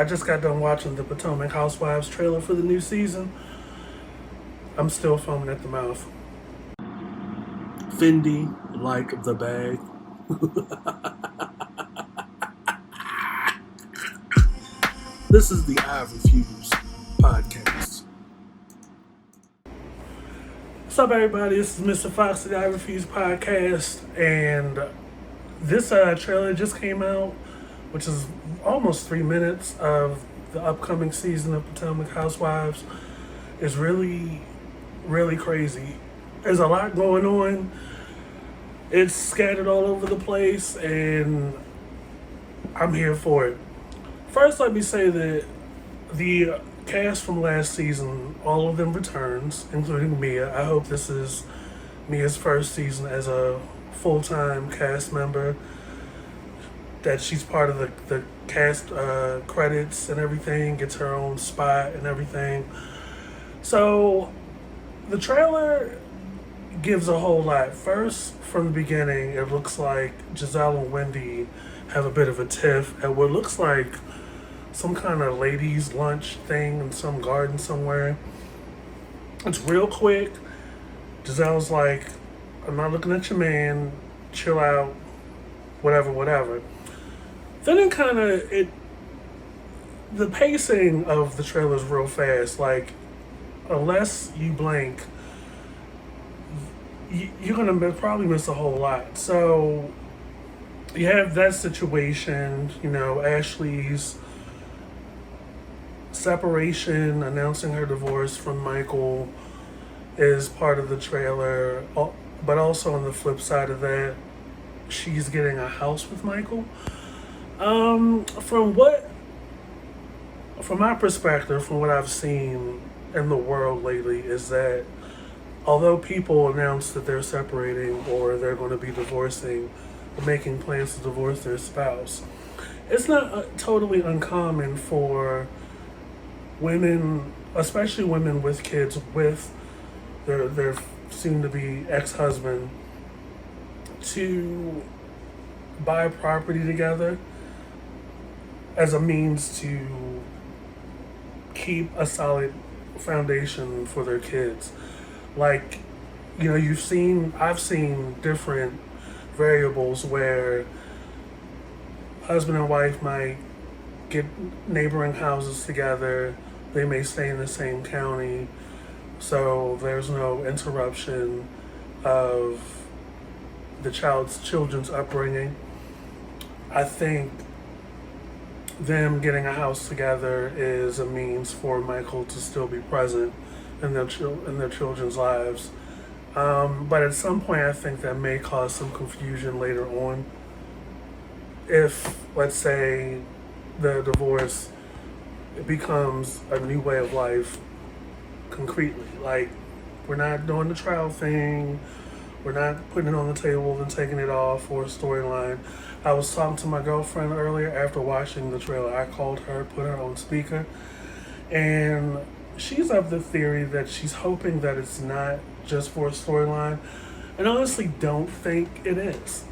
I just got done watching the Potomac Housewives trailer for the new season. I'm still foaming at the mouth. Fendi, like the bag. This is the I Refuse podcast. What's up, everybody? This is Mr. Fox of the I Refuse podcast, and this trailer just came out, which is almost 3 minutes of the upcoming season of Potomac Housewives. Is really, really crazy. There's a lot going on. It's scattered all over the place, and I'm here for it. First, let me say that the cast from last season, all of them returns, including Mia. I hope this is Mia's first season as a full-time cast member, that she's part of the cast credits and everything, gets her own spot and everything. So the trailer gives a whole lot. First, from the beginning, it looks like Giselle and Wendy have a bit of a tiff at what looks like some kind of ladies' lunch thing in some garden somewhere. It's real quick. Giselle's like, I'm not looking at your man, chill out, whatever. Then the pacing of the trailer is real fast. Like, unless you blink, you're gonna probably miss a whole lot. So you have that situation, Ashley's separation, announcing her divorce from Michael is part of the trailer, but also on the flip side of that, she's getting a house with Michael. From my perspective, from what I've seen in the world lately, is that although people announce that they're separating or they're going to be divorcing or making plans to divorce their spouse, it's not totally uncommon for women, especially women with kids, with their soon-to-be ex-husband, to buy property together as a means to keep a solid foundation for their kids. Like, I've seen different variables where husband and wife might get neighboring houses together. They may stay in the same county, so there's no interruption of the children's upbringing. I think them getting a house together is a means for Michael to still be present in their children's lives. But at some point, I think that may cause some confusion later on. If, let's say, the divorce becomes a new way of life concretely. Like, we're not doing the trial thing. We're not putting it on the table and taking it off for a storyline. I was talking to my girlfriend earlier after watching the trailer. I called her, put her on speaker, and she's of the theory that she's hoping that it's not just for a storyline, and honestly don't think it is.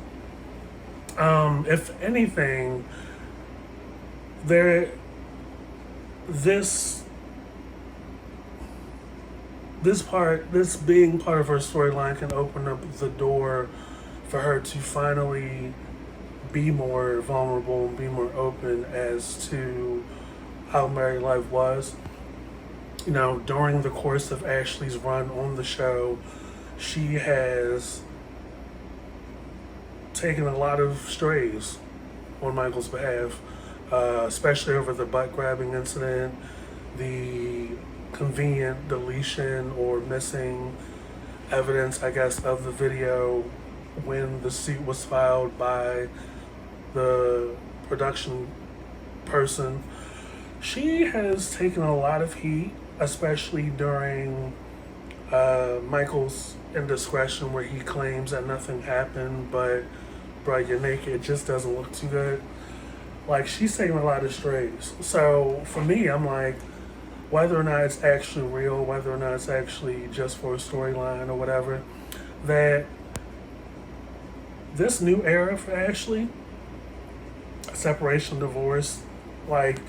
If anything, this being part of her storyline can open up the door for her to finally be more vulnerable and be more open as to how married life was. During the course of Ashley's run on the show, she has taken a lot of strays on Michael's behalf, especially over the butt grabbing incident, the convenient deletion or missing evidence, I guess, of the video when the suit was filed by the production person. She has taken a lot of heat, especially during Michael's indiscretion, where he claims that nothing happened, but bro, you're naked, it just doesn't look too good. Like, she's taking a lot of strays. So for me, I'm like, whether or not it's actually real, whether or not it's actually just for a storyline or whatever, that this new era for Ashley, separation, divorce, like,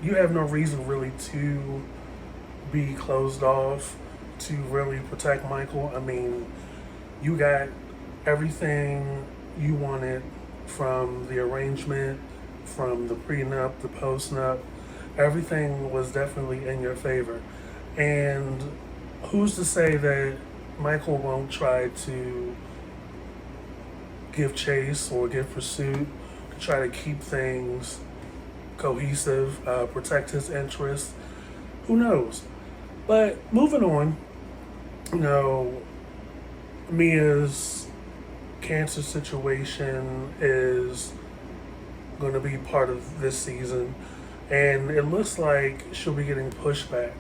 you have no reason really to be closed off to really protect Michael. I mean, you got everything you wanted from the arrangement, from the prenup, the postnup. Everything was definitely in your favor. And who's to say that Michael won't try to give chase or give pursuit to try to keep things cohesive, protect his interests? Who knows? But moving on, you know, Mia's cancer situation is going to be part of this season, and it looks like she'll be getting pushback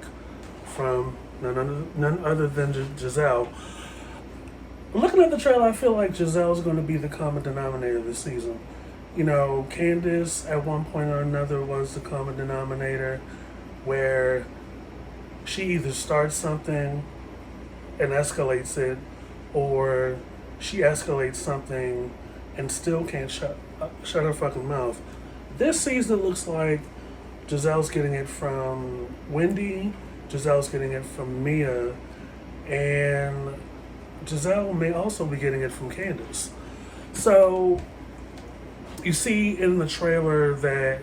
from none other than Giselle. Looking at the trailer, I feel like Giselle's going to be the common denominator this season. You know, Candace at one point or another was the common denominator where she either starts something and escalates it, or she escalates something and still can't shut her fucking mouth. This season looks like Giselle's getting it from Wendy, Giselle's getting it from Mia, and Giselle may also be getting it from Candace. So you see in the trailer that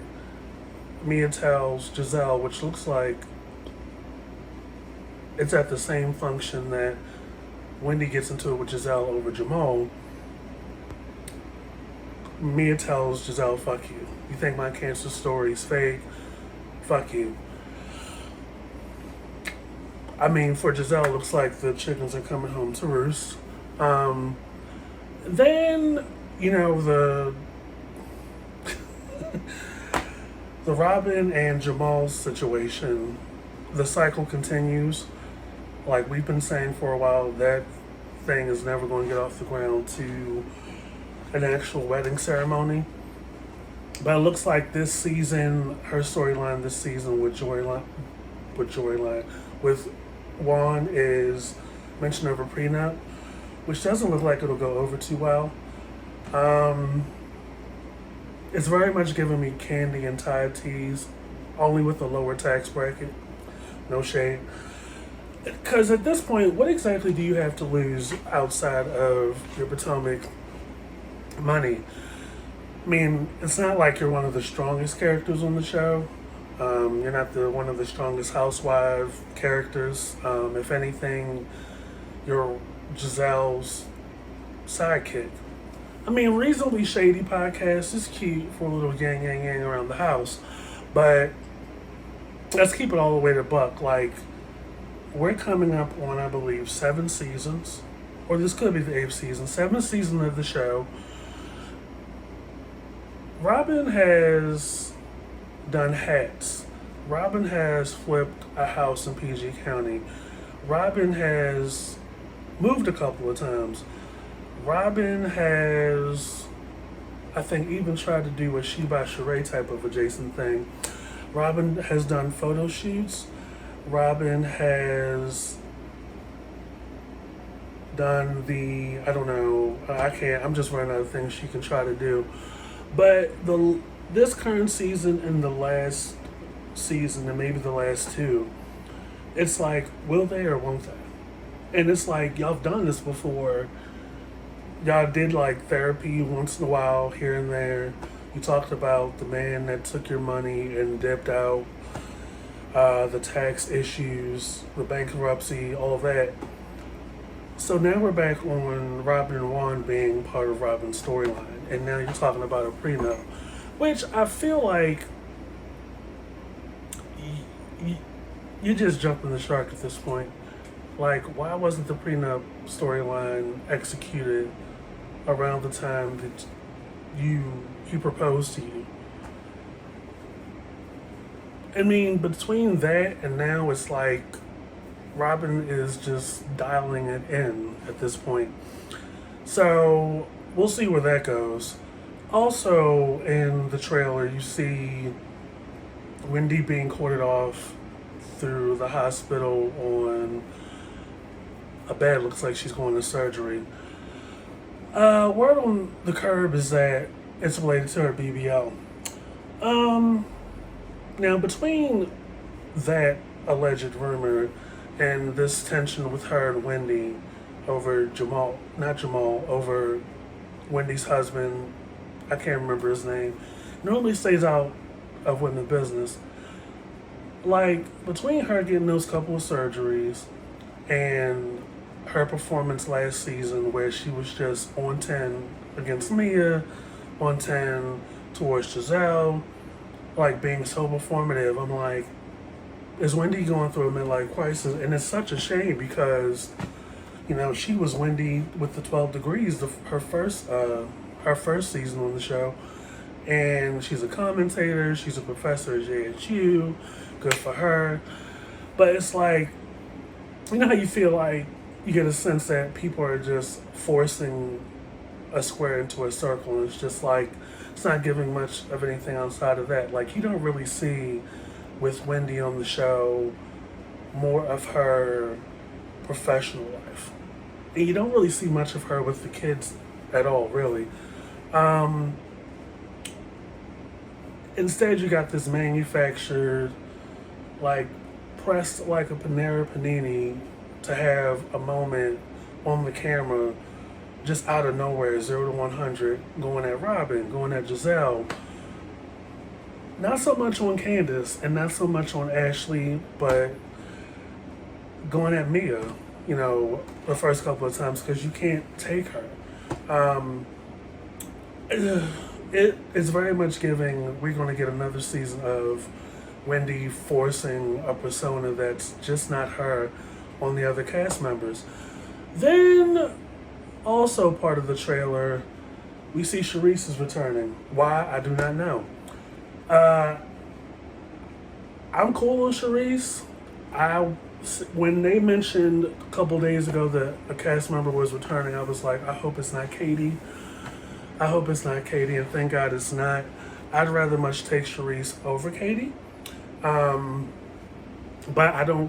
Mia tells Giselle, which looks like it's at the same function that Wendy gets into it with Giselle over Jamal. Mia tells Giselle, fuck you. You think my cancer story is fake? Fuck you. I mean, for Giselle, it looks like the chickens are coming home to roost. Then, you know, the Robin and Jamal situation, the cycle continues. Like we've been saying for a while, that thing is never going to get off the ground to an actual wedding ceremony. But it looks like this season, her storyline this season with Juan is mention of a prenup, which doesn't look like it'll go over too well. It's very much giving me Candy and Tide teas, only with a lower tax bracket. No shade. Because at this point, what exactly do you have to lose outside of your Potomac money? I mean, it's not like you're one of the strongest characters on the show. You're not one of the strongest housewife characters. If anything, you're Giselle's sidekick. I mean, Reasonably Shady podcast is cute for a little yang around the house, but let's keep it all the way to buck. Like, we're coming up on, I believe, 7 seasons, or this could be the 8th season, 7th season of the show. Robin has done hats. Robin has flipped a house in PG County. Robin has moved a couple of times. Robin has, I think, even tried to do a She by Sheree type of adjacent thing. Robin has done photo shoots. Robin has done I'm just running out of things she can try to do. But this current season and the last season and maybe the last 2, it's like, will they or won't they? And it's like, y'all have done this before. Y'all did like therapy once in a while here and there. You talked about the man that took your money and dipped out, the tax issues, the bankruptcy, all of that. So now we're back on Robin and Juan being part of Robin's storyline. And now you're talking about a prenup, which I feel like you're just jumping the shark at this point. Like, why wasn't the prenup storyline executed around the time that he proposed to you? I mean, between that and now, it's like Robin is just dialing it in at this point. So we'll see where that goes. Also, in the trailer, you see Wendy being courted off through the hospital on a bed. Looks like she's going to surgery. Word on the curb is that it's related to her BBL. Now, between that alleged rumor and this tension with her and Wendy over Jamal, not Jamal, over Wendy's husband, I can't remember his name, normally stays out of women's business. Like, between her getting those couple of surgeries and her performance last season where she was just on 10 against Mia, on 10 towards Giselle, like being so performative, I'm like, is Wendy going through a midlife crisis? And it's such a shame because, she was Wendy with the 12 Degrees, her first season on the show, and she's a commentator. She's a professor at JSU. Good for her. But it's like, how you feel like you get a sense that people are just forcing a square into a circle. And it's just like, it's not giving much of anything outside of that. Like, you don't really see with Wendy on the show more of her professional life. And you don't really see much of her with the kids at all, really. Instead, you got this manufactured, like, pressed like a Panera Panini to have a moment on the camera just out of nowhere, 0 to 100, going at Robin, going at Giselle. Not so much on Candace and not so much on Ashley, but going at Mia, the first couple of times because you can't take her. It's very much giving, we're going to get another season of Wendy forcing a persona that's just not her on the other cast members. Then, also part of the trailer, we see Charisse is returning. Why? I do not know. I'm cool on Charisse. When they mentioned a couple days ago that a cast member was returning, I was like, I hope it's not Katie. And thank God it's not. I'd rather much take Charisse over Katie. But I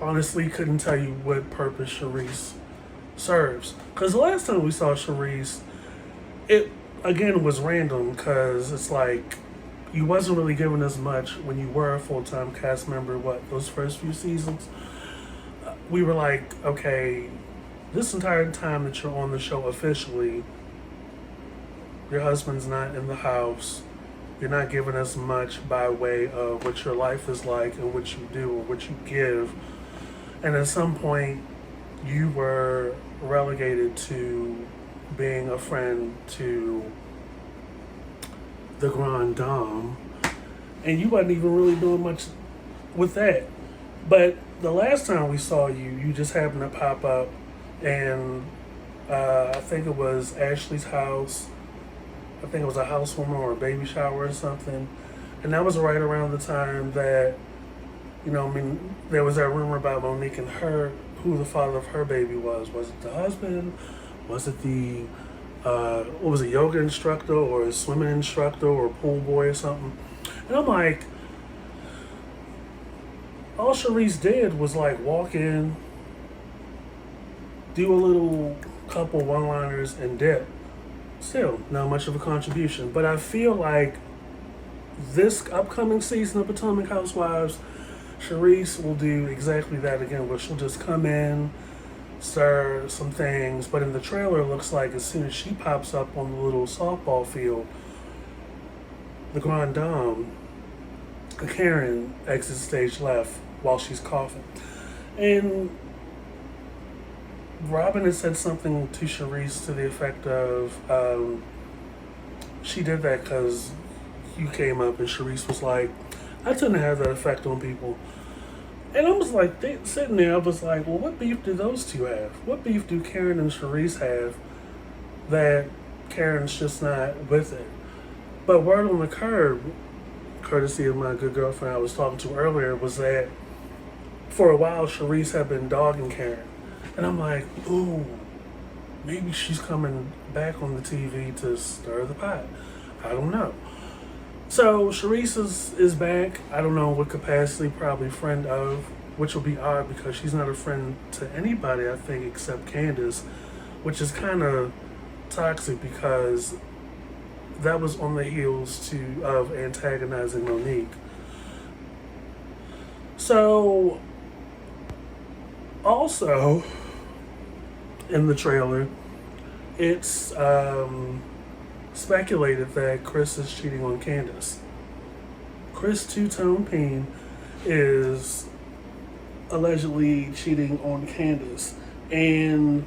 honestly couldn't tell you what purpose Charisse serves. Because the last time we saw Charisse, it again was random because it's like you wasn't really giving us much when you were a full-time cast member, those first few seasons. We were like, okay, this entire time that you're on the show officially, your husband's not in the house. You're not giving us much by way of what your life is like and what you do or what you give. And at some point, you were relegated to being a friend to the Grand Dame. And you wasn't even really doing much with that. But the last time we saw you, you just happened to pop up and I think it was Ashley's house. I think it was a housewarming or a baby shower or something. And that was right around the time that, there was that rumor about Monique and who the father of her baby was. Was it the husband? Was it the, yoga instructor or a swimming instructor or a pool boy or something? And I'm like, all Charisse did was like walk in, do a little couple one-liners and dip. Still, not much of a contribution. But I feel like this upcoming season of Potomac Housewives, Charisse will do exactly that again, where she'll just come in, stir some things. But in the trailer, it looks like as soon as she pops up on the little softball field, the Grand Dame, Karen, exits stage left while she's coughing. And Robin had said something to Charisse to the effect of, she did that because you came up, and Charisse was like, I tend to have that effect on people. And I was like, sitting there, I was like, well, what beef do those two have? What beef do Karen and Charisse have that Karen's just not with it? But word on the curb, courtesy of my good girlfriend I was talking to earlier, was that for a while, Charisse had been dogging Karen. And I'm like, ooh, maybe she's coming back on the TV to stir the pot. I don't know. So Charisse is back. I don't know what capacity, probably friend of, which will be odd because she's not a friend to anybody, I think, except Candace, which is kind of toxic because that was on the heels of antagonizing Monique. So, also in the trailer, it's speculated that Chris is cheating on Candace. Chris Two-Tone Payne is allegedly cheating on Candace. And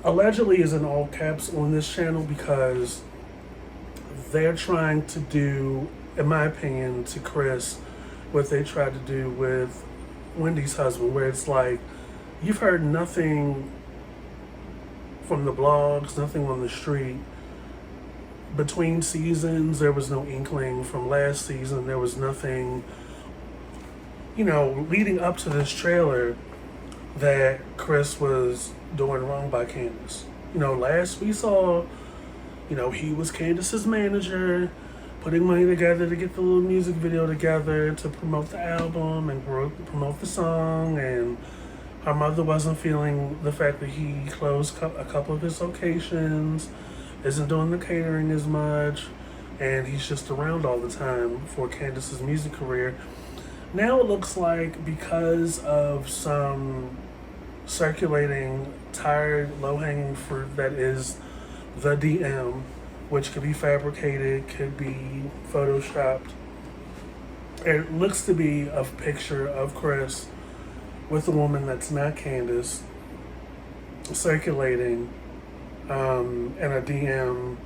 allegedly is in all caps on this channel because they're trying to do, in my opinion, to Chris what they tried to do with Wendy's husband, where it's like you've heard nothing from the blogs, nothing on the street. Between seasons, there was no inkling. From last season, there was nothing, leading up to this trailer that Chris was doing wrong by Candace. Last we saw, he was Candace's manager, putting money together to get the little music video together to promote the album and promote the song. And her mother wasn't feeling the fact that he closed a couple of his locations, isn't doing the catering as much, and he's just around all the time for Candace's music career. Now it looks like because of some circulating tired, low-hanging fruit that is the DM, which could be fabricated, could be photoshopped. It looks to be a picture of Chris with a woman that's not Candace circulating in a DM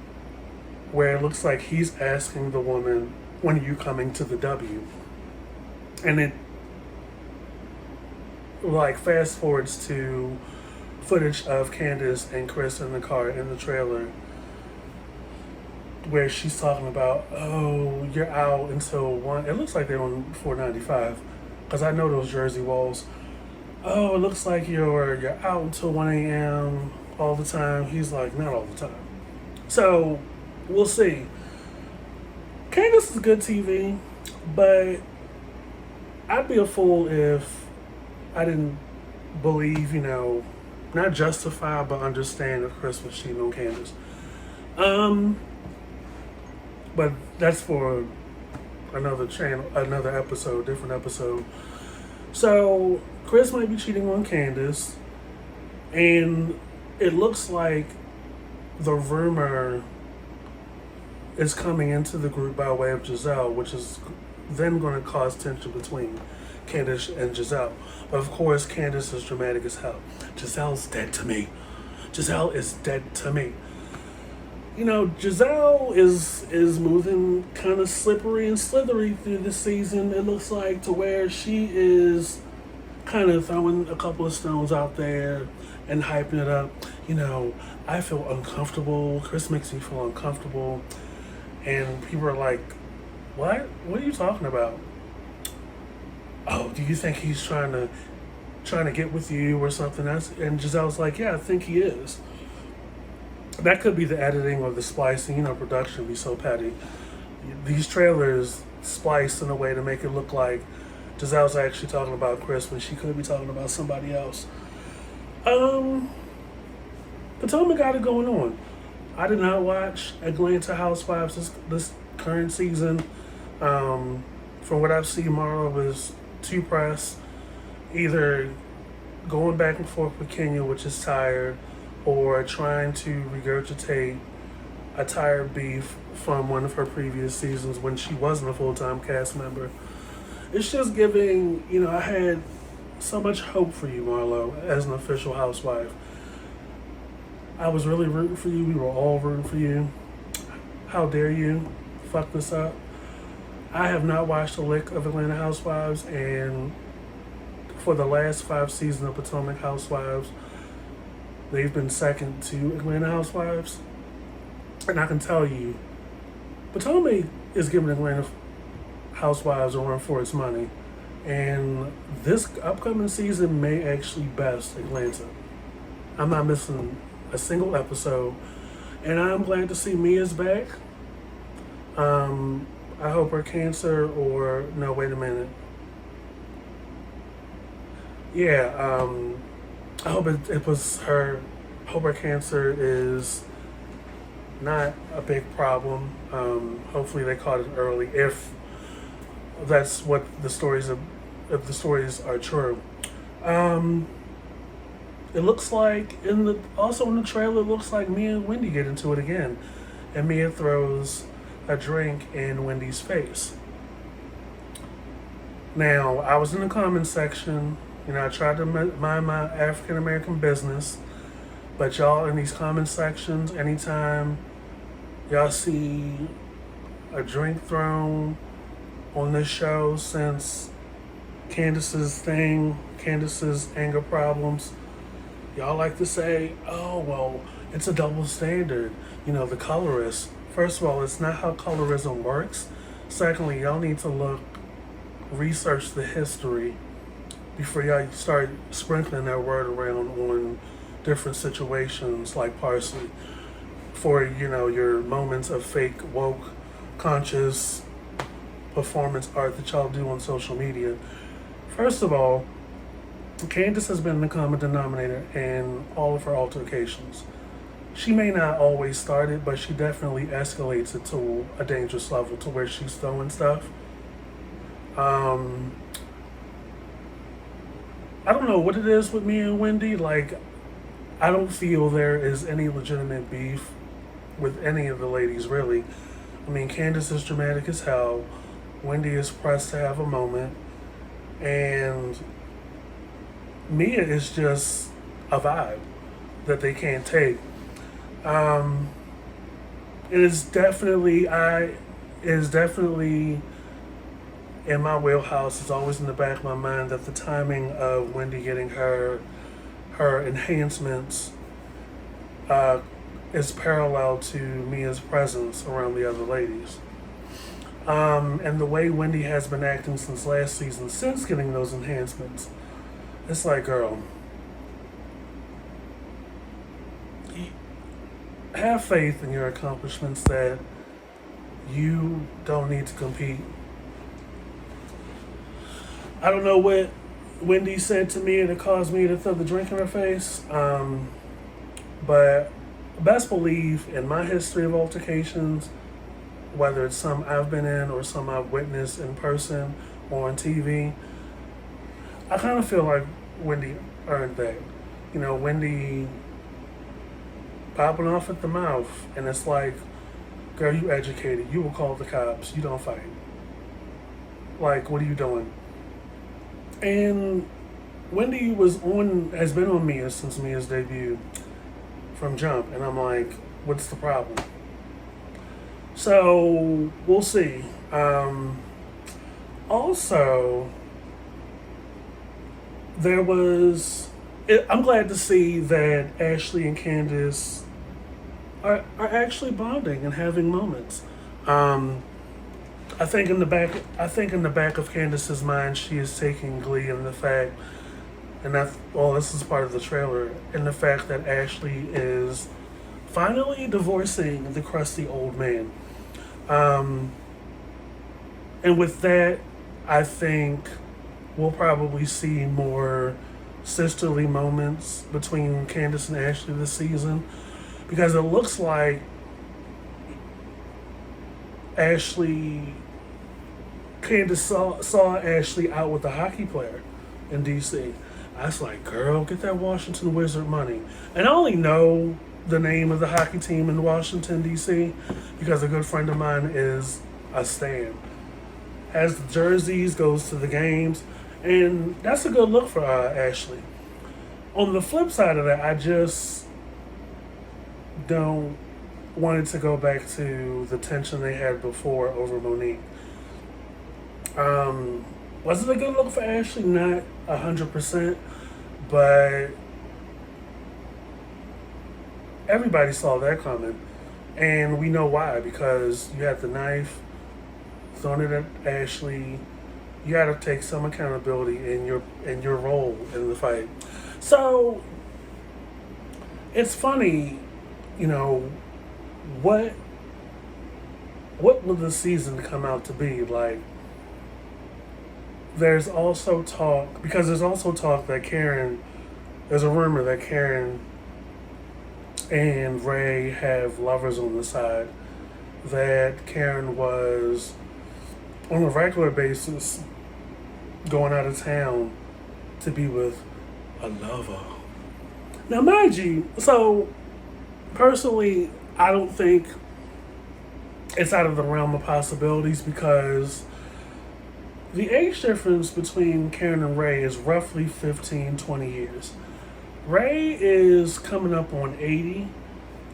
where it looks like he's asking the woman, when are you coming to the W? And it fast forwards to footage of Candace and Chris in the car in the trailer where she's talking about, oh, you're out until 1. It looks like they're on 495 because I know those Jersey walls. Oh, it looks like you're out until 1 a.m. all the time. He's like, not all the time. So we'll see. Candace is good TV, but I'd be a fool if I didn't believe, not justify, but understand if Chris was cheating on Candace. But that's for another channel, another episode, different episode. So Chris might be cheating on Candace, and it looks like the rumor is coming into the group by way of Giselle, which is then going to cause tension between Candace and Giselle. But of course, Candace is dramatic as hell. Giselle's dead to me. Giselle is dead to me. Giselle is moving kind of slippery and slithery through this season. It looks like to where she is kind of throwing a couple of stones out there and hyping it up. I feel uncomfortable. Chris makes me feel uncomfortable. And people are like, what? What are you talking about? Oh, do you think he's trying to get with you or something? And Giselle's like, yeah, I think he is. That could be the editing or the splicing. Production be so petty. These trailers spliced in a way to make it look like Giselle's actually talking about Chris when she could be talking about somebody else. Potomac got it going on. I did not watch Atlanta Housewives this current season. From what I've seen, Mara was too pressed, either going back and forth with Kenya, which is tired, or trying to regurgitate a tired beef from one of her previous seasons when she wasn't a full-time cast member. It's just giving, I had so much hope for you, Marlo, as an official housewife. I was really rooting for you. We were all rooting for you. How dare you fuck this up? I have not watched a lick of Atlanta Housewives, and for the last 5 seasons of Potomac Housewives, they've been second to Atlanta Housewives. And I can tell you, Potomac is giving Atlanta Housewives a run for its money. And this upcoming season may actually best Atlanta. I'm not missing a single episode. And I'm glad to see Mia's back. I hope her cancer or... No, wait a minute. Yeah, I hope it was her... hope her cancer is not a big problem. Hopefully they caught it early, if that's what the stories if the stories are true. Um, it looks like in the trailer, it looks like Mia and Wendy get into it again, and Mia throws a drink in Wendy's face. Now, I was in the comments section. I tried to mind my African American business, but y'all in these comment sections, anytime y'all see a drink thrown on this show since Candace's anger problems, y'all like to say, oh, well, it's a double standard. The colorist. First of all, it's not how colorism works. Secondly, y'all need to research the history before y'all start sprinkling that word around on different situations like parsley for, your moments of fake, woke, conscious performance art that y'all do on social media. First of all, Candace has been the common denominator in all of her altercations. She may not always start it, but she definitely escalates it to a dangerous level to where she's throwing stuff. I don't know what it is with me and Wendy. Like, I don't feel there is any legitimate beef with any of the ladies, really. I mean, Candace is dramatic as hell. Wendy is pressed to have a moment. And Mia is just a vibe that they can't take. It is definitely in my wheelhouse. It's always in the back of my mind that the timing of Wendy getting her enhancements is parallel to Mia's presence around the other ladies. And the way Wendy has been acting since last season, since getting those enhancements, it's like, girl, have faith in your accomplishments that you don't need to compete. I don't know what Wendy said to me that caused me to throw the drink in her face, but best believe in my history of altercations, whether it's some I've been in or some I've witnessed in person or on TV, I kind of feel like Wendy earned that. Wendy popping off at the mouth, and it's like, girl, you educated. You will call the cops. You don't fight. Like, what are you doing? And Wendy has been on Mia since Mia's debut from Jump, and I'm like, what's the problem? So we'll see. Also, I'm glad to see that Ashley and Candace are actually bonding and having moments. I think in the back of Candace's mind, she is taking glee in the fact, this is part of the trailer, in the fact that Ashley is finally divorcing the crusty old man. And with that, I think we'll probably see more sisterly moments between Candace and Ashley this season, because it looks like Candace saw Ashley out with a hockey player in D.C. I was like, girl, get that Washington Wizard money. And I only know the name of the hockey team in Washington, D.C. because a good friend of mine is a stan. Has the jerseys, goes to the games, and that's a good look for Ashley. On the flip side of that, I just don't want it to go back to the tension they had before over Monique. Was it a good look for Ashley? Not 100%, but everybody saw that coming, and we know why, because you had the knife thrown it at Ashley. You got to take some accountability in your role in the fight. So it's funny, what will the season come out to be like? There's also talk that there's a rumor that Karen and Ray have lovers on the side, that Karen was on a regular basis going out of town to be with a lover. Now, mind you, so personally, I don't think it's out of the realm of possibilities because the age difference between Karen and Ray is roughly 15, 20 years. Ray is coming up on 80.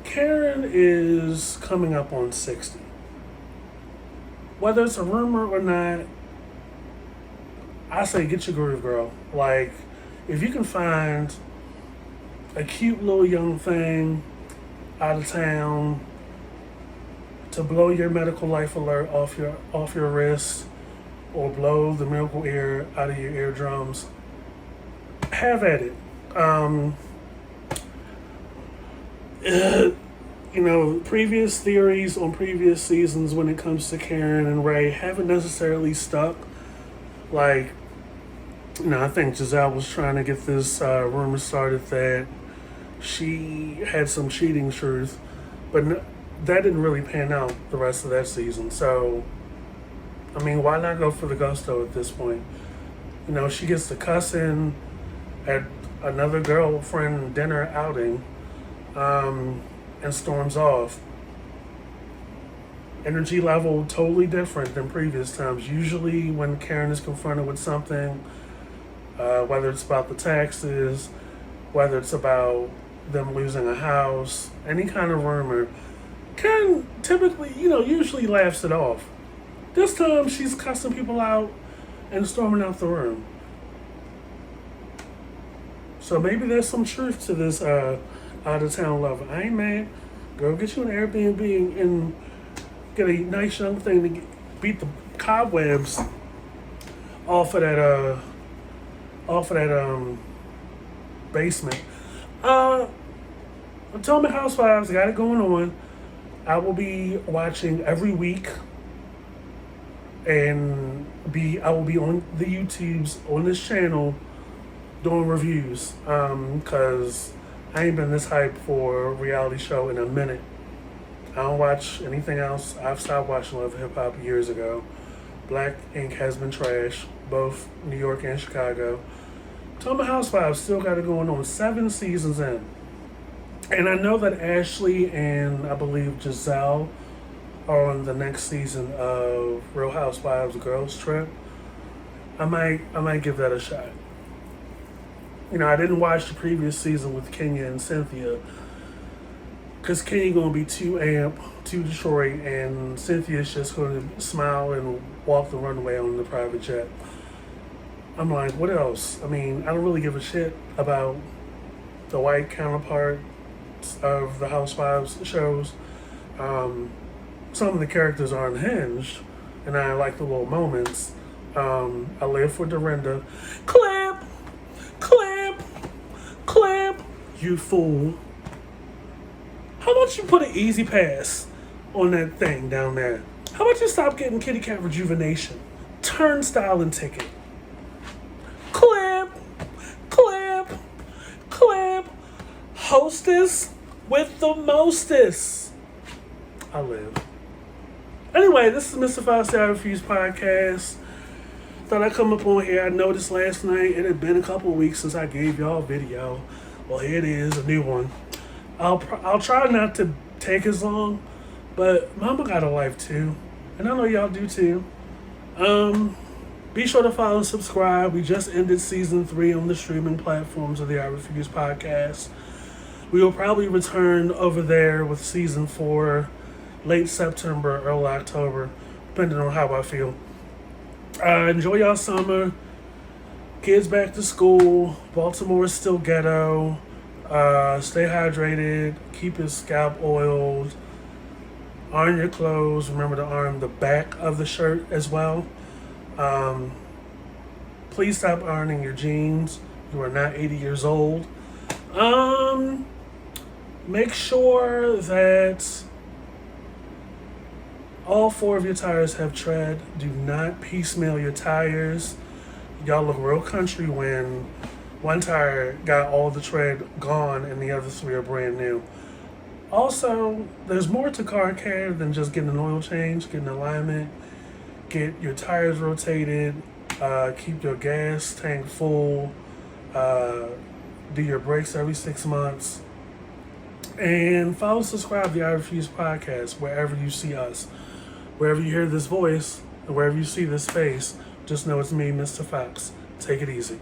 Karen is coming up on 60. Whether it's a rumor or not, I say get your groove, girl. Like, if you can find a cute little young thing out of town to blow your medical life alert off your wrist or blow the miracle air out of your eardrums, have at it. Previous theories on previous seasons when it comes to Karen and Ray haven't necessarily stuck. Like, I think Giselle was trying to get this rumor started that she had some cheating truth, but that didn't really pan out the rest of that season. So, why not go for the gusto at this point? She gets to cussing at another girlfriend dinner outing and storms off. Energy level totally different than previous times. Usually when Karen is confronted with something, whether it's about the taxes, whether it's about them losing a house, any kind of rumor, Karen typically, usually laughs it off. This time she's cussing people out and storming out the room. So maybe there's some truth to this out of town lover. I ain't mad. Girl, get you an Airbnb and get a nice young thing to beat the cobwebs off of that basement. Potomac Housewives got it going on. I will be watching every week, and I will be on the YouTubes on this channel doing reviews. Cause I ain't been this hyped for a reality show in a minute. I don't watch anything else. I've stopped watching Love and Hip Hop years ago. Black Ink has been trash, both New York and Chicago. Potomac Housewives still got it going on, 7 seasons in. And I know that Ashley and I believe Giselle are on the next season of Real Housewives Girls Trip. I might give that a shot. I didn't watch the previous season with Kenya and Cynthia because Kenya gonna be too Detroit, and Cynthia's just gonna smile and walk the runway on the private jet. I'm like, what else? I don't really give a shit about the white counterpart of the Housewives shows. Some of the characters are unhinged, and I like the little moments. I live for Dorinda. Clap, clap, clap, you fool. How about you put an easy pass on that thing down there? How about you stop getting kitty cat rejuvenation? Turnstile and ticket. Clap, clap, clap. Hostess with the mostest. I live. Anyway, this is Mr. 5-Star Reviews Podcast. Thought I'd come up on here. I noticed last night it had been a couple of weeks since I gave y'all a video. Well, here it is, a new one. I'll try not to take as long, but Mama got a life too, and I know y'all do too. Be sure to follow and subscribe. We just ended season 3 on the streaming platforms of the I Refuse podcast. We will probably return over there with season 4 late September, early October, depending on how I feel. Enjoy y'all summer. Kids back to school. Baltimore is still ghetto. Stay hydrated. Keep your scalp oiled. Iron your clothes. Remember to iron the back of the shirt as well. Please stop ironing your jeans. You are not 80 years old. Make sure that all 4 of your tires have tread. Do not piecemeal your tires. Y'all look real country when one tire got all the tread gone and the other 3 are brand new. Also, there's more to car care than just getting an oil change, getting alignment, get your tires rotated, Keep your gas tank full. Uh, do your breaks every 6 months. And follow, subscribe to the I Refuse podcast wherever you see us. Wherever you hear this voice, and wherever you see this face, just know it's me, Mr. Fox. Take it easy.